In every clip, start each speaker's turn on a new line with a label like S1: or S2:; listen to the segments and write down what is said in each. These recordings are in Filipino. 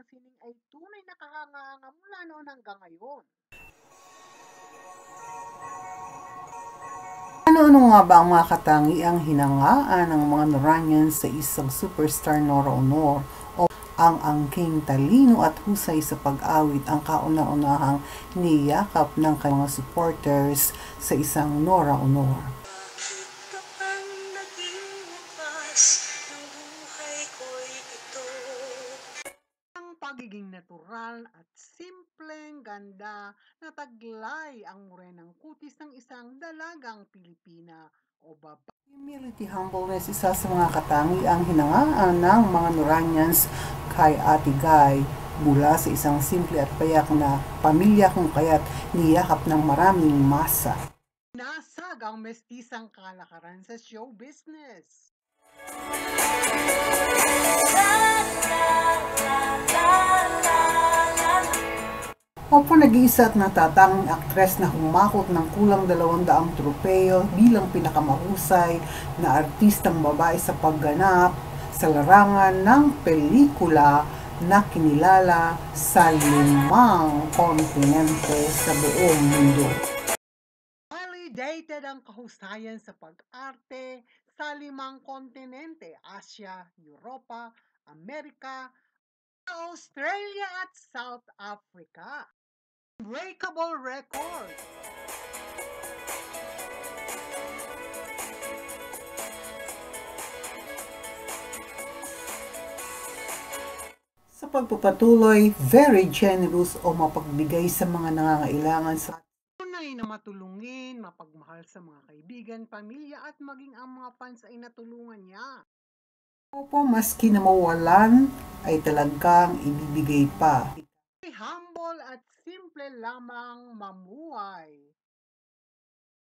S1: ng sining ay tunay na kahanga-hanga mula noon hanggang ngayon.
S2: Ano-ano nga ba ang mga katangiang hinangaan ng mga Noranians sa isang superstar Nora Honor o ang angking talino at husay sa pag-awit ang kauna-unahang niyakap ng kanyang mga supporters sa isang Nora Honor?
S1: Ang pagiging natural at simpleng ganda na taglay ang morenang kutis ng isang dalagang Pilipina o babae.
S2: Humility, humbleness, isa sa mga katangiang hinangaan ng mga Noranians kay Ate Guy mula sa isang simple at payak na pamilya kung kaya't niyakap ng maraming masa.
S1: Nasag ang mestisang kalakaran sa show business.
S2: Opo, nag-iisa at natatanging aktres na humakot ng kulang 200 tropeyo bilang pinakamahusay na artistang babae sa pagganap sa larangan ng pelikula na kinilala sa 5 kontinente sa buong mundo.
S1: Validated ang kahusayan sa pag-arte sa 5 kontinente, Asia, Europa, Amerika, Australia at South Africa. Unbreakable record.
S2: Sa pagpapatuloy, very generous o mapagbigay sa mga nangangailangan sa
S1: Tunay na matulungin, mapagmahal sa mga kaibigan, pamilya at maging ang mga fans ay natulungan niya.
S2: Opo, maski na mawalan ay talagang ibibigay pa.
S1: Humble at simple lamang mamuhay.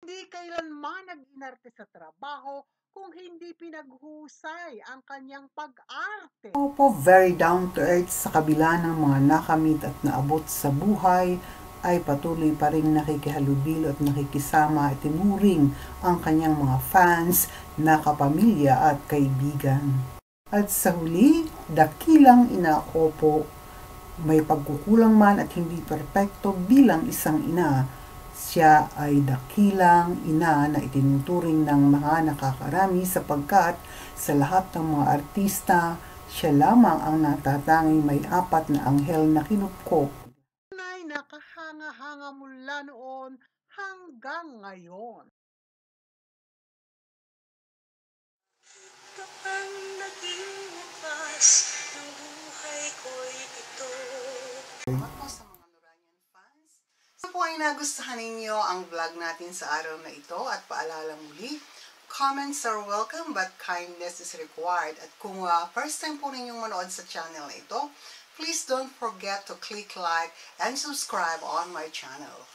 S1: Hindi kailanman nag-inarte sa trabaho kung hindi pinaghusay ang kanyang pag-arte.
S2: Opo, very down to earth sa kabila ng mga nakamit at naabot sa buhay ay patuloy pa rin nakikihalubilo at nakikisama at tinuring ang kanyang mga fans na kapamilya at kaibigan. At sa huli, dakilang ina Opo, may pagkukulang man at hindi perpekto bilang isang ina, siya ay dakilang ina na itinuturing ng mga nakakarami sapagkat sa lahat ng mga artista, siya lamang ang natatanging may 4 na anghel na kinupkop.
S1: Tunay na kahanga-hanga mula noon hanggang ngayon.
S3: Ang naging wakas ng buhay ko'y ito.
S2: Salamat sa mga Noranian fans. Kung po ay nagustuhan ninyo ang vlog natin sa araw na ito at paalala muli, comments are welcome but kindness is required. At kung first time po ninyong manood sa channel na ito, please don't forget to click like and subscribe on my channel.